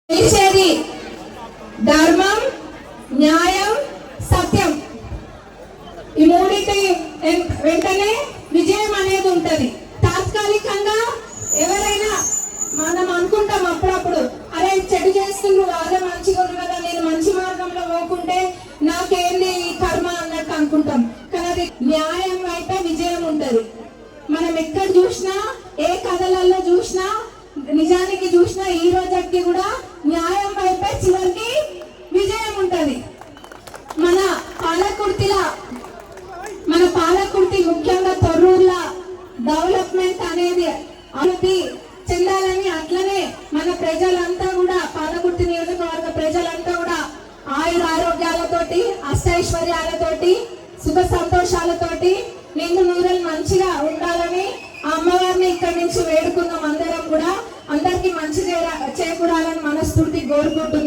నిలిచేది ధర్మం, న్యాయం, సత్యం. ఈ మూడింటి వెంటనే విజయం అనేది ఉంటది. తాత్కాలికంగా ఎవరైనా మనం అనుకుంటాం అప్పుడప్పుడు, అరే చెడు చేస్తుండ్రు వాళ్ళే మంచిగా ఉంది కదా, నేను మంచి మార్గంలో పోకుంటే నాకేంది ఈ కర్మ అన్నట్టు అనుకుంటాం. కానీ అది న్యాయం అయితే విజయం ఉంటది. మనం ఎక్కడ చూసినా, ఏ కథలలో చూసినా, నిజానికి చూసినా, ఈ రోజుకి కూడా న్యాయం వైపే చివరికి విజయం ఉంటది. మన పాలకుర్తి ముఖ్యంగా తొర్రూర్ల డెవలప్మెంట్ అనేది అభివృద్ధి చెందాలని, అట్లనే మన ప్రజలంతా కూడా, పాలకుర్తి నియోజకవర్గ ప్రజలంతా కూడా ఆయుర ఆరోగ్యాలతోటి, అష్టైశ్వర్యాలతోటి, సుఖ సంతోషాలతోటి నిండు నూరలు మంచిగా ఉండాలని ఆ అమ్మవారిని ఇక్కడి నుంచి వేడుకున్నాం. అందరం కూడా అందరికి మంచి చేకూరాలని మనస్ఫూర్తి కోరుకుంటున్నాం.